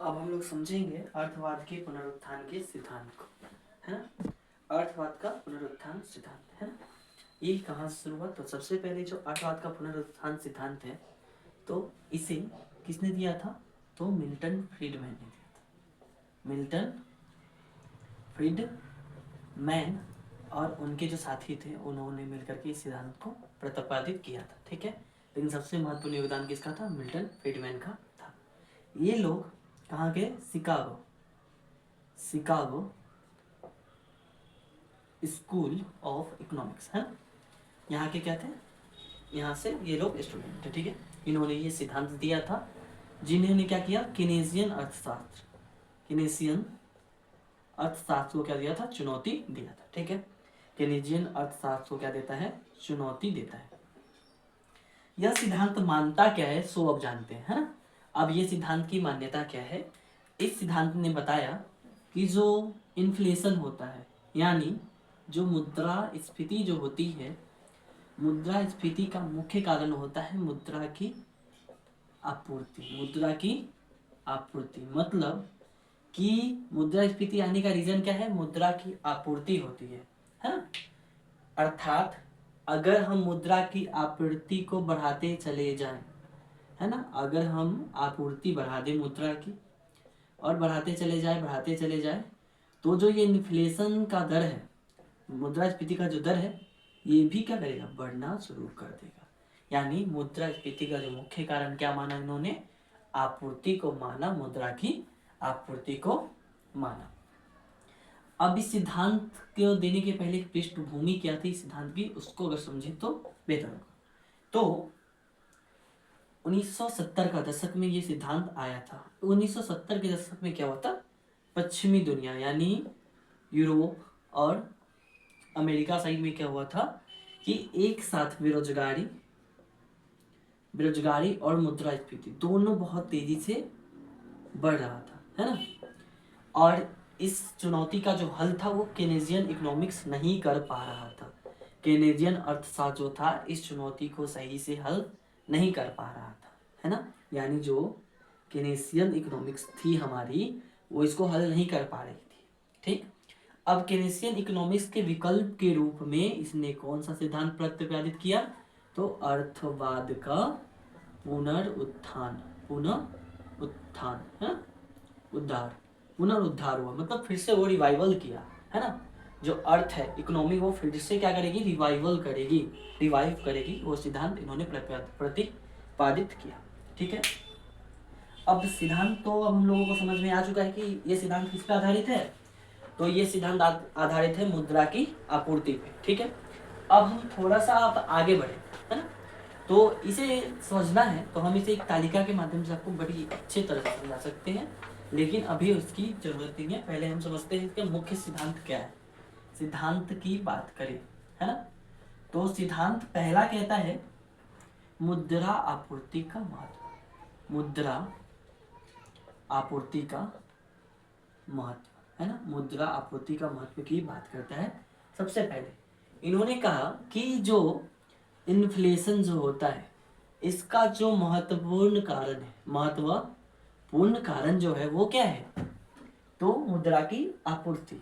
अब हम लोग समझेंगे अर्थवाद के पुनरुत्थान के सिद्धांत को, है ना। अर्थवाद का पुनरुत्थान सिद्धांत, है ना। ये कहाँ से शुरू हुआ? तो सबसे पहले जो अर्थवाद का पुनरुत्थान सिद्धांत है, तो इसे किसने दिया था? तो मिल्टन फ्रीडमैन ने दिया था। मिल्टन फ्रीडमैन और उनके जो साथी थे उन्होंने मिलकर के इस सिद्धांत को प्रतिपादित किया था, ठीक है। लेकिन सबसे महत्वपूर्ण योगदान किसका था? मिल्टन फ्रीडमैन का था। ये लोग कहाँ के? शिकागो स्कूल ऑफ इकोनॉमिक्स, है। यहाँ के क्या थे? यहाँ से ये लोग स्टूडेंट थे, ठीक है। इन्होंने ये सिद्धांत दिया था, जिन्होंने क्या किया? केनेशियन अर्थशास्त्र को क्या दिया था? चुनौती दिया था, ठीक है। केनेशियन अर्थशास्त्र को क्या देता है? चुनौती देता है। यह सिद्धांत मानता क्या है? सो अब जानते हैं, है ना। अब ये सिद्धांत की मान्यता क्या है? इस सिद्धांत ने बताया कि जो इन्फ्लेशन होता है, यानी जो मुद्रास्फीति जो होती है, मुद्रास्फीति का मुख्य कारण होता है मुद्रा की आपूर्ति। मतलब कि मुद्रास्फीति आने का रीजन क्या है? मुद्रा की आपूर्ति होती है ना। अर्थात अगर हम मुद्रा की आपूर्ति को बढ़ाते चले जाएं, है ना, अगर हम आपूर्ति बढ़ा दें मुद्रा की और बढ़ाते चले जाए तो जो ये इन्फ्लेशन का दर है, मुद्रास्फीति का जो दर है, ये भी क्या करेगा? बढ़ना शुरू कर देगा। यानी मुद्रास्फीति का जो मुख्य कारण क्या माना इन्होंने? आपूर्ति को माना, मुद्रा की आपूर्ति को माना। अब इस सिद्धांत को देने के पहले पृष्ठभूमि क्या थी सिद्धांत की, उसको अगर समझे तो बेहतर होगा। तो 1970 का दशक में ये सिद्धांत आया था। 1970 के दशक में क्या होता? पश्चिमी दुनिया यानी यूरोप और अमेरिका साइड में क्या हुआ था कि एक साथ बेरोजगारी और मुद्रास्फीति दोनों बहुत तेजी से बढ़ रहा था, है ना। और इस चुनौती का जो हल था वो केनेशियन इकोनॉमिक्स नहीं कर पा रहा था। केनेशियन अर्थशास्त्र जो था इस चुनौती को सही से हल नहीं कर पा रहा था, है ना। यानी जो केनेशियन इकोनॉमिक्स थी हमारी, वो इसको हल नहीं कर पा रही थी, ठीक। अब केनेशियन इकोनॉमिक्स के विकल्प के रूप में इसने कौन सा सिद्धांत प्रतिपादित किया? तो अर्थवाद का पुनरुद्धार हुआ। मतलब फिर से वो रिवाइवल किया, है ना। जो अर्थ है, इकोनॉमी, वो फिर से क्या करेगी? रिवाइव करेगी। वो सिद्धांत इन्होंने प्रतिपादित किया, ठीक है। अब सिद्धांत तो अब हम लोगों को समझ में आ चुका है कि ये सिद्धांत किस पे आधारित है। तो ये सिद्धांत आधारित है मुद्रा की आपूर्ति पे, ठीक है। अब हम थोड़ा सा आप आगे बढ़े, है ना। तो इसे समझना है तो हम इसे एक तालिका के माध्यम से आपको बड़ी अच्छे तरह से समझा सकते हैं, लेकिन अभी उसकी जरूरत नहीं है। पहले हम समझते हैं इसका मुख्य सिद्धांत क्या है। सिद्धांत की बात करें, है ना, तो सिद्धांत पहला कहता है मुद्रा आपूर्ति का महत्व। मुद्रा आपूर्ति का महत्व, है ना। मुद्रा आपूर्ति का महत्व की बात करता है। सबसे पहले इन्होंने कहा कि जो इन्फ्लेशन जो होता है, इसका जो महत्वपूर्ण कारण जो है वो क्या है? तो मुद्रा की आपूर्ति,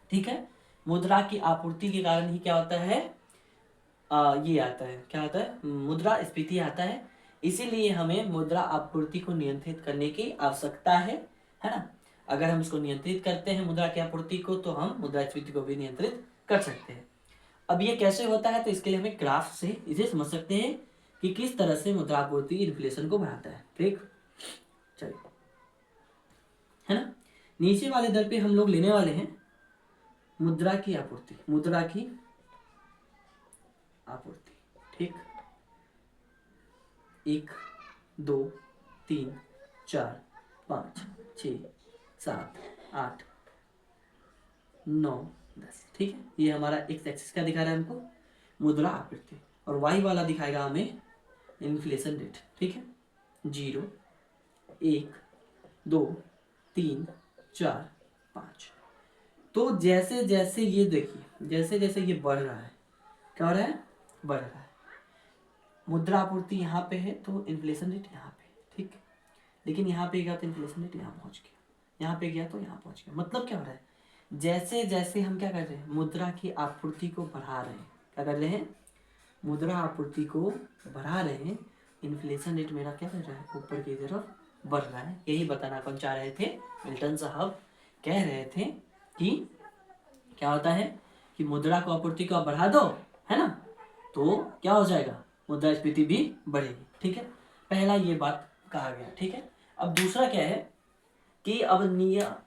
ठीक है। मुद्रा की आपूर्ति के कारण ही क्या होता है? ये आता है, क्या आता है? मुद्रास्फीति आता है। इसीलिए हमें मुद्रा आपूर्ति को नियंत्रित करने की आवश्यकता है ना। अगर हम इसको नियंत्रित करते हैं मुद्रा की आपूर्ति को, तो हम मुद्रास्फीति को भी नियंत्रित कर सकते हैं। अब ये कैसे होता है? तो इसके लिए हमें ग्राफ से इसे समझ सकते हैं कि किस तरह से मुद्रा आपूर्ति इन्फ्लेशन को बढ़ाता है, ठीक। चलिए, है ना। नीचे वाले दर पे हम लोग लेने वाले हैं मुद्रा की आपूर्ति, ठीक। 1 2 3 4 5 6 7 8 9 10, ठीक है। ये हमारा एक्स एक्सिस क्या दिखा रहा है हमको? मुद्रा आपूर्ति। और वाई वाला दिखाएगा हमें इन्फ्लेशन रेट, ठीक है। 0 1 2 3 4 5। तो जैसे जैसे ये देखिए, जैसे जैसे ये बढ़ रहा है, क्या हो रहा है? बढ़ रहा है। मुद्रा आपूर्ति यहाँ पे है तो इन्फ्लेशन रेट यहाँ पे, ठीक। लेकिन यहाँ पे गया तो इन्फ्लेशन रेट यहाँ पहुँच गया, यहाँ पे गया तो यहाँ पहुँच गया। मतलब क्या हो रहा है, जैसे जैसे हम क्या कर रहे हैं, मुद्रा की आपूर्ति को बढ़ा रहे हैं, क्या कर रहे हैं, मुद्रा आपूर्ति को बढ़ा रहे हैं, इन्फ्लेशन रेट मेरा क्या कर रहा है, ऊपर की तरफ बढ़ रहा है। यही बताना कौन चाह रहे थे, मिल्टन साहब कह रहे थे कि क्या होता है कि मुद्रा को आपूर्ति को बढ़ा दो, है ना, तो क्या हो जाएगा, मुद्रास्फीति भी बढ़ेगी। ठीक है, पहला ये बात कहा गया। ठीक है, अब दूसरा क्या है कि अब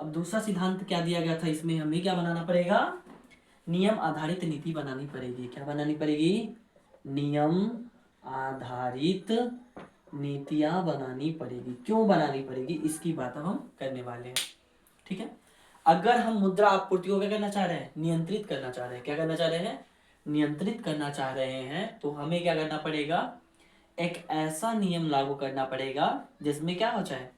दूसरा सिद्धांत क्या दिया गया था, इसमें हमें क्या बनाना पड़ेगा, नियम आधारित नीति बनानी पड़ेगी। क्या बनानी पड़ेगी, नियम आधारित नीतियां बनानी पड़ेगी। क्यों बनानी पड़ेगी, इसकी बात अब हम करने वाले हैं। ठीक है, अगर हम मुद्रा आपूर्ति को क्या करना चाह रहे हैं, नियंत्रित करना चाह रहे हैं, क्या करना चाह रहे हैं, नियंत्रित करना चाह रहे हैं, तो हमें क्या करना पड़ेगा, एक ऐसा नियम लागू करना पड़ेगा जिसमें क्या हो जाए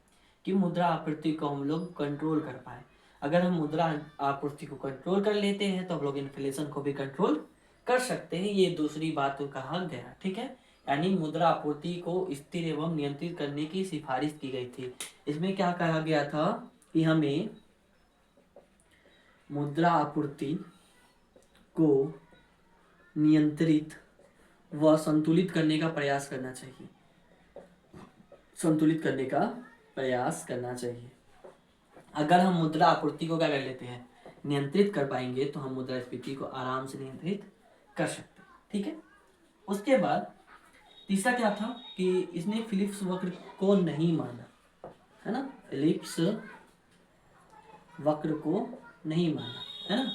कि मुद्रा आपूर्ति को हम लोग कंट्रोल कर पाए। अगर हम मुद्रा आपूर्ति को कंट्रोल कर लेते हैं तो हम लोग इन्फ्लेशन को भी कंट्रोल कर सकते हैं। ये दूसरी बात तो कहा गया। ठीक है, यानी मुद्रा आपूर्ति को स्थिर एवं नियंत्रित करने की सिफारिश की गई थी। इसमें क्या कहा गया था कि हमें मुद्रा आपूर्ति को नियंत्रित व संतुलित करने का प्रयास करना चाहिए, संतुलित करने का प्रयास करना चाहिए। अगर हम मुद्रा आपूर्ति को क्या कर लेते हैं, नियंत्रित कर पाएंगे, तो हम मुद्रास्फीति को आराम से नियंत्रित कर सकते हैं। ठीक है, उसके बाद तीसरा क्या था कि इसने फिलिप्स वक्र को नहीं माना, है ना, फिलिप्स वक्र को नहीं माना, है ना।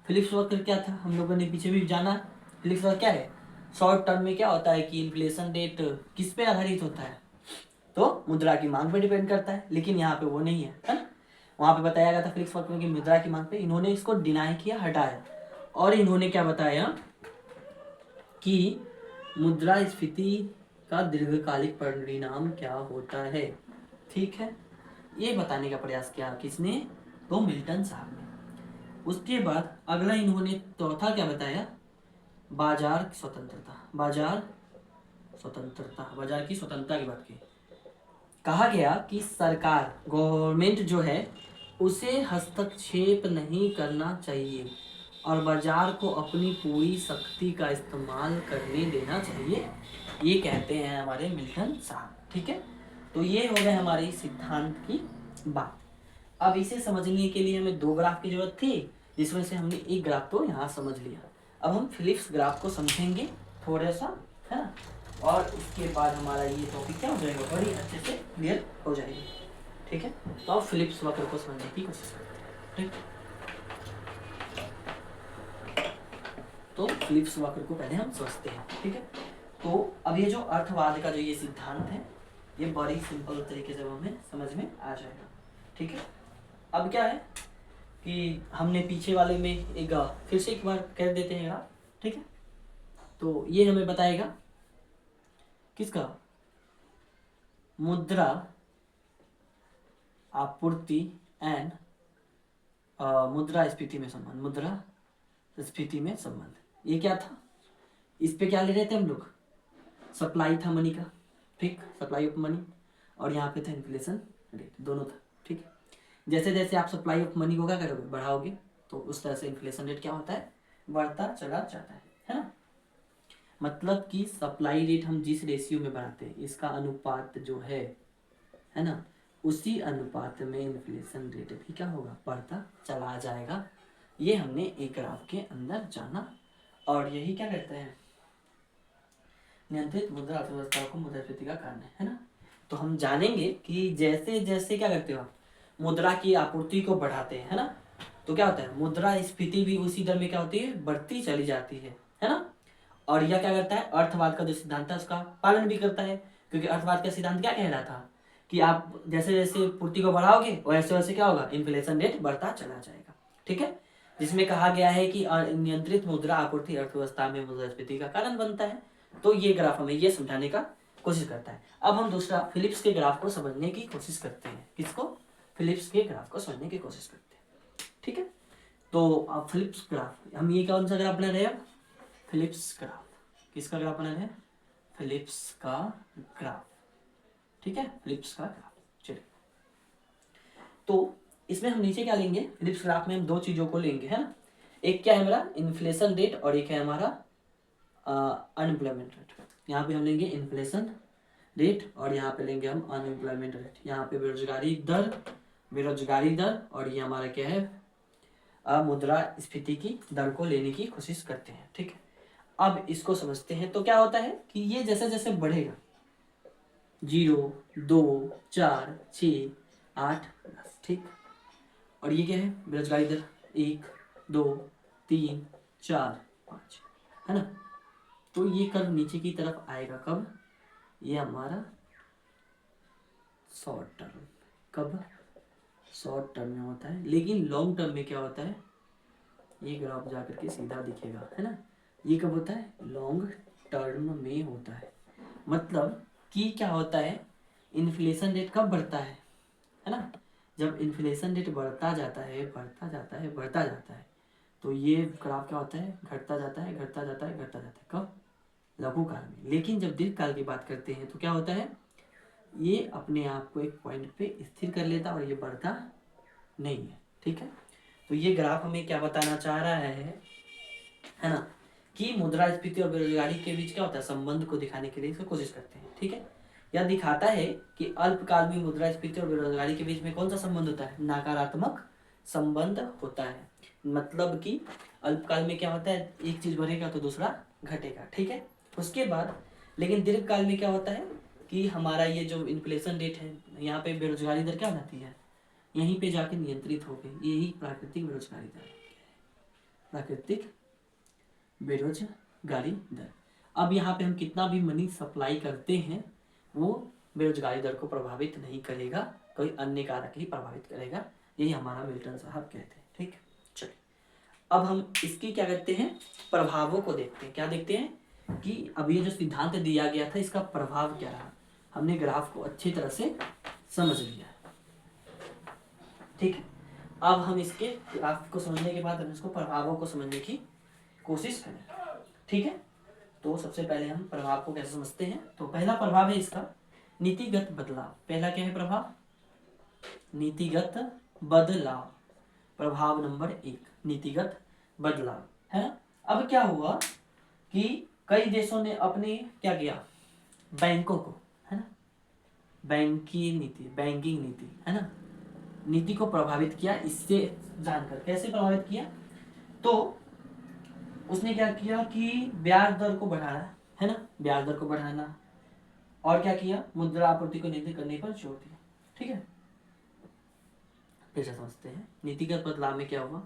फिलिप्स वक्र क्या था, हम लोगों ने पीछे भी जाना। फिलिप्स वक्र क्या है, शॉर्ट टर्म में क्या होता है कि इन्फ्लेशन रेट किस पे आधारित होता है, तो मुद्रा की मांग पे डिपेंड करता है, लेकिन यहाँ पे वो नहीं है ना। वहां पे बताया गया था फिलिप्स वक्र में कि मुद्रा की मांग पे, इन्होंने इसको डिनाई किया, हटाया, और इन्होंने क्या बताया कि मुद्रास्फीति का दीर्घकालिक परिणाम क्या होता है। ठीक है, ये बताने का प्रयास किया किसने, तो मिल्टन साहब ने। उसके बाद अगला इन्होंने चौथा क्या बताया, बाजार स्वतंत्रता, बाजार स्वतंत्रता, बाजार की स्वतंत्रता की बात की। कहा गया कि सरकार, गवर्नमेंट जो है, उसे हस्तक्षेप नहीं करना चाहिए और बाजार को अपनी पूरी शक्ति का इस्तेमाल करने देना चाहिए, ये कहते हैं हमारे मिल्टन साहब। ठीक है, तो ये हो गए हमारे सिद्धांत की बात। अब इसे समझने के लिए हमें दो ग्राफ की जरूरत थी, जिसमें से हमने एक ग्राफ तो यहाँ समझ लिया। अब हम फिलिप्स ग्राफ को समझेंगे थोड़ा सा, है ना, और उसके बाद हमारा ये टॉपिक क्या हो जाएगा, बड़ी अच्छे से क्लियर हो जाएगी। ठीक है, तो अब फिलिप्स वक्र को समझने की कोशिश करते हैं। ठीक, तो फिलिप्स वक्र को पहले हम समझते हैं। ठीक है, तो अब ये जो अर्थवाद का जो ये सिद्धांत है, ये बड़ी सिंपल तरीके से हमें समझ में आ जाएगा। ठीक है, अब क्या है कि हमने पीछे वाले में एक फिर से एक बार कर देते हैं ग्राफ। ठीक है, तो ये हमें बताएगा किसका, मुद्रा आपूर्ति एंड मुद्रास्फीति में संबंध, मुद्रास्फीति में संबंध। ये क्या था, इस पे क्या ले रहे थे हम लोग, सप्लाई था मनी का, ठीक, सप्लाई ऑफ मनी, और यहाँ पे था इन्फ्लेशन रेट, दोनों था। ठीक है, जैसे जैसे आप सप्लाई ऑफ मनी को क्या करोगे, बढ़ाओगे, तो उस तरह से इन्फ्लेशन रेट क्या होता है, बढ़ता चला जाता है ना। मतलब कि सप्लाई रेट हम जिस रेशियो में बढ़ाते हैं, इसका अनुपात जो है ना, उसी अनुपात में इन्फ्लेशन रेट भी क्या होगा, बढ़ता चला जाएगा। ये हमने एक ग्राफ के अंदर जाना, और यही क्या कहते हैं, नियंत्रित मुद्रा अर्थव्यवस्था को मुद्रास्फीति का कारण है ना। तो हम जानेंगे कि जैसे जैसे क्या करते हो आप, मुद्रा की आपूर्ति को बढ़ाते हैं, है ना, तो क्या होता है, मुद्रास्फीति भी उसी दर में क्या होती है, बढ़ती चली जाती है ना। और यह क्या करता है, अर्थवाद का जो सिद्धांत है उसका पालन भी करता है, क्योंकि अर्थवाद का सिद्धांत क्या कह रहा था कि आप जैसे जैसे पूर्ति को बढ़ाओगे वैसे वैसे क्या होगा, इन्फ्लेशन रेट बढ़ता चला जाएगा। ठीक है, जिसमें कहा गया है कि नियंत्रित मुद्रा आपूर्ति अर्थव्यवस्था में मुद्रास्फीति का कारण बनता है। तो ये ग्राफ हमें ये समझाने का कोशिश करता है। अब हम दूसरा फिलिप्स के ग्राफ को समझने की कोशिश करते हैं। किसको, फिलिप्स के ग्राफ को समझने की कोशिश करते हैं। ठीक है, तो अब फिलिप्स ग्राफ, हम ये कौन सा ग्राफ बना रहे हैं, फिलिप्स ग्राफ, किसका ग्राफ बना रहे हैं, फिलिप्स का ग्राफ। ठीक है, फिलिप्स का ग्राफ। चलिए, तो इसमें हम नीचे क्या लेंगे, फिलिप्स ग्राफ में हम दो चीजों को लेंगे, है ना। एक क्या है हमारा इन्फ्लेशन रेट और एक है हमारा अनएम्प्लॉयमेंट रेट। यहाँ पे हम लेंगे इन्फ्लेशन रेट और यहाँ पे लेंगे हम अनएम्प्लॉयमेंट रेट। यहाँ पे बेरोजगारी दर और ये हमारा क्या है मुद्रास्फीति की दर को लेने की कोशिश करते हैं। ठीक है, अब इसको समझते हैं। तो क्या होता है कि ये जैसे जैसे बढ़ेगा 0, 2, 4, 6, 8, 10, ठीक। और ये क्या है बेरोजगारी दर 1, 2, 3, 4, 5, है ना। तो ये कर्व नीचे की तरफ आएगा कब, ये हमारा शॉर्ट टर्म, कब शॉर्ट टर्म में होता है। लेकिन लॉन्ग टर्म में क्या होता है, ये ग्राफ जाकर के सीधा दिखेगा, है ना। ये कब होता है, लॉन्ग टर्म में होता है। मतलब कि क्या होता है, इन्फ्लेशन रेट कब बढ़ता है ना, जब इन्फ्लेशन रेट बढ़ता जाता है बढ़ता जाता है बढ़ता जाता है, तो ये ग्राफ क्या होता है, घटता जाता है घटता जाता है घटता जाता है। कब, लघु काल में। लेकिन जब दीर्घ काल की बात करते हैं तो क्या होता है, ये अपने आप को एक पॉइंट पे स्थिर कर लेता और ये बढ़ता नहीं है। ठीक है, तो ये ग्राफ हमें क्या बताना चाह रहा है ना, कि मुद्रास्फीति और बेरोजगारी के बीच क्या होता है, संबंध को दिखाने के लिए इसको कोशिश करते हैं। ठीक है, यह दिखाता है कि अल्पकाल में मुद्रास्फीति और बेरोजगारी के बीच में कौन सा संबंध होता है, नकारात्मक संबंध होता है। मतलब कि अल्पकाल में क्या होता है, एक चीज बढ़ेगा तो दूसरा घटेगा। ठीक है, उसके बाद लेकिन दीर्घ काल में क्या होता है कि हमारा ये जो इन्फ्लेशन रेट है, यहाँ पे बेरोजगारी दर क्या हो जाती है, यहीं पे जाके नियंत्रित हो गई। यही प्राकृतिक बेरोजगारी दर, प्राकृतिक बेरोजगारी दर। अब यहाँ पे हम कितना भी मनी सप्लाई करते हैं वो बेरोजगारी दर को प्रभावित नहीं करेगा, कोई अन्य कारक ही प्रभावित करेगा। यही हमारा मिल्टन साहब कहते हैं। ठीक, चलिए अब हम इसकी क्या करते हैं, प्रभावों को देखते हैं। क्या देखते हैं कि अब ये जो सिद्धांत दिया गया था इसका प्रभाव क्या रहा। हमने ग्राफ को अच्छी तरह से समझ लिया। ठीक है, अब हम इसके ग्राफ को समझने के बाद हम इसको प्रभावों को समझने की कोशिश करें। ठीक है, तो सबसे पहले हम प्रभाव को कैसे समझते हैं। तो पहला प्रभाव है इसका नीतिगत बदलाव। पहला क्या है प्रभाव, नीतिगत बदलाव। प्रभाव नंबर 1 नीतिगत बदलाव है। अब क्या हुआ कि कई देशों ने अपने क्या किया, बैंकों को, है ना, बैंकिंग नीति है ना, नीति को प्रभावित किया। इससे जानकर कैसे प्रभावित किया, तो उसने क्या किया कि ब्याज दर को बढ़ाया, है ना, ब्याज दर को बढ़ाना, और क्या किया, मुद्रा आपूर्ति को नियंत्रित करने पर जोर दिया। ठीक है, फिर से समझते हैं नीतिगत बदलाव में क्या हुआ।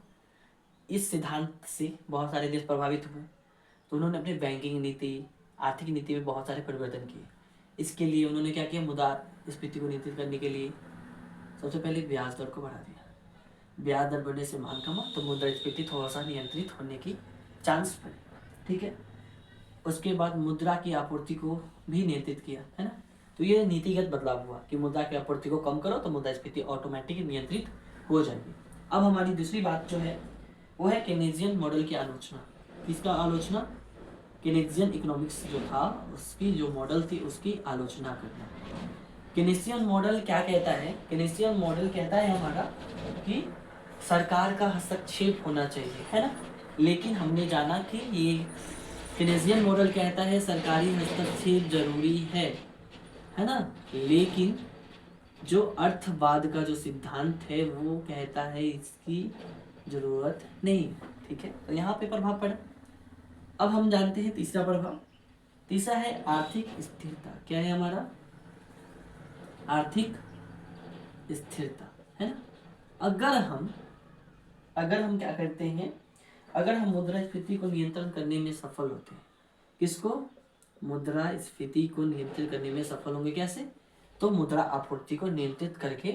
इस सिद्धांत से बहुत सारे देश प्रभावित हुए, तो उन्होंने अपनी बैंकिंग नीति, आर्थिक नीति में बहुत सारे परिवर्तन किए। इसके लिए उन्होंने क्या किया, मुद्रास्फीति को नियंत्रित करने के लिए सबसे पहले ब्याज दर को बढ़ा दिया। ब्याज दर बढ़ने से मांग कमा, तो मुद्रास्फीति थोड़ा सा नियंत्रित होने की चांस बने। ठीक है, उसके बाद मुद्रा की आपूर्ति को भी नियंत्रित किया, है ना। तो ये नीतिगत बदलाव हुआ कि मुद्रा की आपूर्ति को कम करो तो मुद्रास्फीति ऑटोमेटिक नियंत्रित हो जाएगी। अब हमारी दूसरी बात जो है वो है केनेजियन मॉडल की आलोचना। किसका आलोचना, केनेजियन इकोनॉमिक्स जो था उसकी जो मॉडल थी उसकी आलोचना करना। केनेजियन मॉडल क्या कहता है, केनेजियन मॉडल कहता है हमारा कि सरकार का हस्तक्षेप होना चाहिए, है ना। लेकिन हमने जाना कि ये केनेजियन मॉडल कहता है सरकारी हस्तक्षेप जरूरी है ना। लेकिन जो अर्थवाद का जो सिद्धांत है वो कहता है इसकी जरूरत नहीं है। ठीक है, तो यहाँ पे प्रभाव पड़ा। अब हम जानते हैं तीसरा प्रभाव। तीसरा है आर्थिक स्थिरता। क्या है हमारा, आर्थिक स्थिरता, है ना। अगर हम क्या करते हैं, अगर हम मुद्रास्फीति को नियंत्रण करने में सफल होते हैं, किसको, मुद्रास्फीति को नियंत्रित करने में सफल होंगे कैसे, तो मुद्रा आपूर्ति को नियंत्रित करके,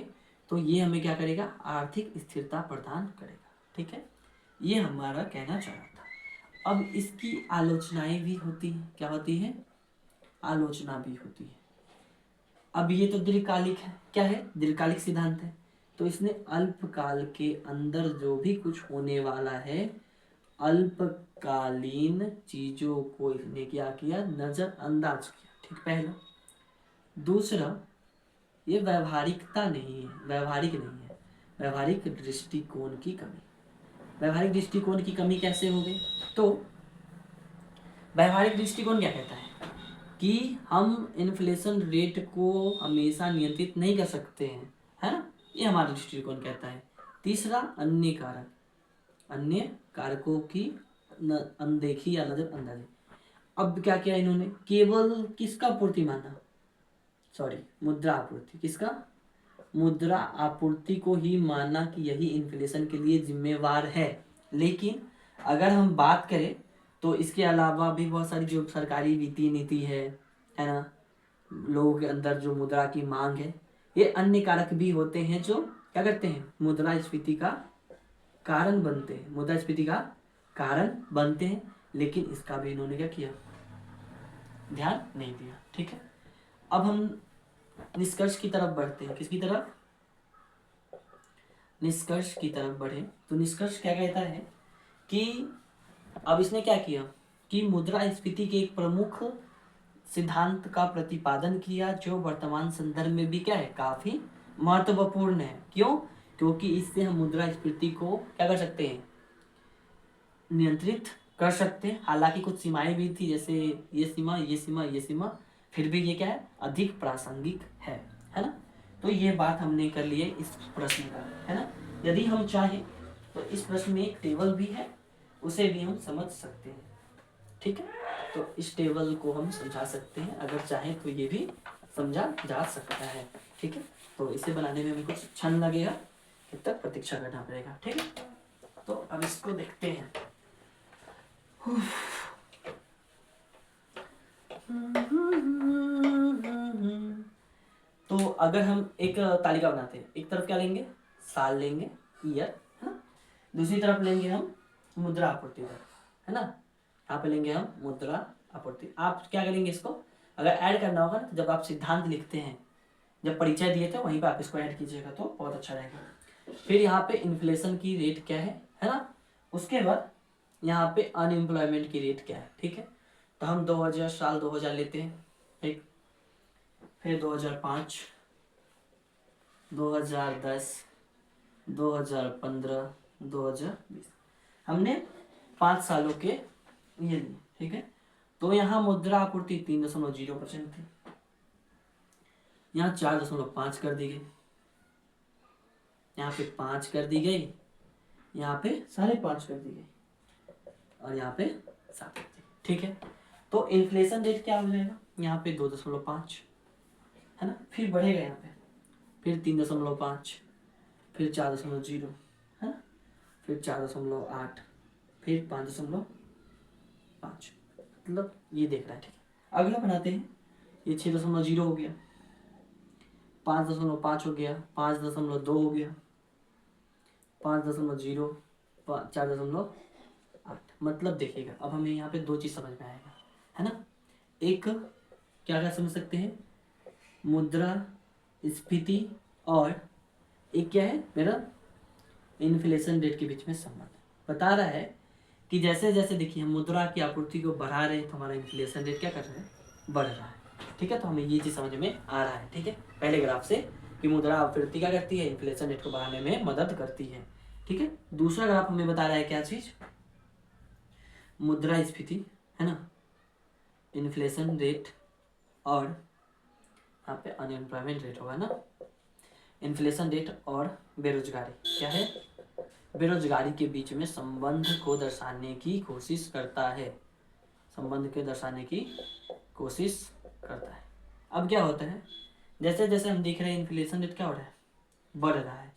तो ये हमें क्या करेगा, आर्थिक स्थिरता प्रदान करेगा। ठीक है, ये हमारा कहना चाह रहा था। अब इसकी आलोचनाएं भी होती हैं। क्या होती है, आलोचना भी होती है। अब ये तो दीर्घकालिक है, क्या है, दीर्घकालिक सिद्धांत है। तो इसने अल्पकाल के अंदर जो भी कुछ होने वाला है, अल्पकालीन चीजों को इसने क्या किया, नजरअंदाज किया। ठीक, पहला। दूसरा, ये व्यवहारिकता नहीं है, व्यवहारिक नहीं है, व्यवहारिक दृष्टिकोण की कमी। व्यवहारिक दृष्टिकोण की कमी कैसे होगी? तो व्यवहारिक दृष्टिकोण क्या कहता है कि हम इन्फ्लेशन रेट को हमेशा नियंत्रित नहीं कर सकते हैं, है ना, ये हमारा दृष्टिकोण कहता है। तीसरा, अन्य कारक, अन्य कारकों की अनदेखी या नजरअंदाजी। अब क्या किया इन्होंने, केवल किसका पूर्ति माना, सॉरी मुद्रा आपूर्ति, किसका, मुद्रा आपूर्ति को ही माना कि यही इन्फ्लेशन के लिए जिम्मेवार है। लेकिन अगर हम बात करें तो इसके अलावा भी बहुत सारी जो सरकारी वित्तीय नीति है ना, लोगों के अंदर जो मुद्रा की मांग है, ये अन्य कारक भी होते हैं जो क्या करते हैं, मुद्रास्फीति का कारण बनते हैं, मुद्रास्फीति का कारण बनते हैं। लेकिन इसका भी इन्होंने क्या किया, ध्यान नहीं दिया। ठीक है, अब हम निष्कर्ष की तरफ बढ़ते हैं। किसकी तरफ, निष्कर्ष की तरफ बढ़े तो निष्कर्ष क्या कहता है कि अब इसने क्या किया कि मुद्रास्फीति के एक प्रमुख सिद्धांत का प्रतिपादन किया जो वर्तमान संदर्भ में भी क्या है, काफी महत्वपूर्ण है। क्यों? क्योंकि इससे हम मुद्रास्फीति को क्या कर सकते हैं, नियंत्रित कर सकते हैं। हालांकि कुछ सीमाएं भी थी, जैसे ये सीमा, ये सीमा, ये सीमा, फिर भी ये क्या है, अधिक प्रासंगिक है ना। तो ये बात हमने कर ली है इस प्रश्न का, है ना। यदि हम चाहें तो इस प्रश्न में एक टेबल भी है, उसे भी हम समझ सकते हैं। ठीक है, तो इस टेबल को हम समझा सकते हैं, अगर चाहें तो ये भी समझा जा सकता है। ठीक है, तो इसे बनाने में हमें कुछ क्षण लगेगा, तब तक प्रतीक्षा करना पड़ेगा। ठीक है, तो अब इसको देखते हैं। तो अगर हम एक तालिका बनाते हैं, एक तरफ क्या लेंगे, साल लेंगे, ईयर, है ना, दूसरी तरफ लेंगे हम मुद्रा आपूर्ति दर, है ना, यहाँ पे लेंगे हम मुद्रा आपूर्ति। आप क्या करेंगे, इसको अगर ऐड करना होगा ना, तो जब आप सिद्धांत लिखते हैं, जब परिचय दिए थे वहीं पे आप इसको ऐड कीजिएगा तो बहुत अच्छा रहेगा। फिर यहाँ पे इन्फ्लेशन की रेट क्या है ना, उसके बाद यहाँ पे अनएम्प्लॉयमेंट की रेट क्या है। ठीक है, तो हम 2000 साल 2000 लेते हैं, ठीक, फिर 2005, 2010, 2015, 2020, हमने 5 सालों के ये लिए। ठीक है, तो यहाँ मुद्रा आपूर्ति 3.0% थी, यहाँ 4.5 कर दी गई, यहाँ पे 5 कर दी गई, यहाँ पे 5.5 कर दी गई, और यहाँ पे 7 कर दी। ठीक है, तो इन्फ्लेशन रेट क्या हो जाएगा, यहाँ पे 2.5, है ना, फिर बढ़ेगा यहाँ पे, फिर 3.5, फिर 4.0, है ना, फिर 4.8, फिर 5.5, मतलब ये देख रहा है। ठीक है, अगला बनाते हैं, ये 6.0 हो गया, 5.5 हो गया, 5.2 हो गया, 5.0, 4.8। मतलब देखिएगा, अब हमें यहाँ पे दो चीज समझ में आएगा, है ना। एक क्या क्या समझ सकते हैं, मुद्रा स्फीति, और एक क्या है मेरा, इन्फ्लेशन रेट के बीच में संबंध बता रहा है कि जैसे जैसे देखिए हम मुद्रा की आपूर्ति को बढ़ा रहे हैं तो हमारा इन्फ्लेशन रेट क्या कर रहा है, बढ़ रहा है। ठीक है, तो हमें ये चीज समझ में आ रहा है। ठीक है, पहले ग्राफ से कि मुद्रा आपूर्ति क्या करती है, इन्फ्लेशन रेट को बढ़ाने में मदद करती है। ठीक है, दूसरा ग्राफ हमें बता रहा है क्या चीज, मुद्रास्फीति, है ना, इन्फ्लेशन रेट, और यहाँ पे अनएम्प्लॉयमेंट रेट होगा ना, इन्फ्लेशन रेट और बेरोजगारी क्या है, बेरोजगारी के बीच में संबंध को दर्शाने की कोशिश करता है, संबंध के दर्शाने की कोशिश करता है। अब क्या होता है, जैसे जैसे हम देख रहे हैं इन्फ्लेशन रेट क्या हो रहा है, बढ़ रहा है,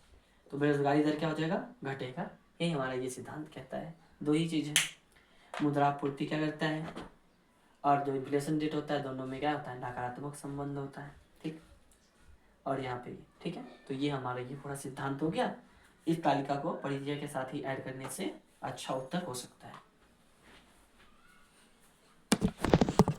तो बेरोजगारी दर क्या हो जाएगा, घटेगा। यही हमारा ये सिद्धांत कहता है। दो ही चीज़ है, मुद्रा आपूर्ति क्या करता है और जो इन्फ्लेशन रेट होता है, दोनों में क्या होता है, नकारात्मक संबंध होता है। ठीक, और यहाँ पे भी। ठीक है, तो ये हमारा ये पूरा सिद्धांत हो गया। इस तालिका को परिचय के साथ ही ऐड करने से अच्छा उत्तर हो सकता है।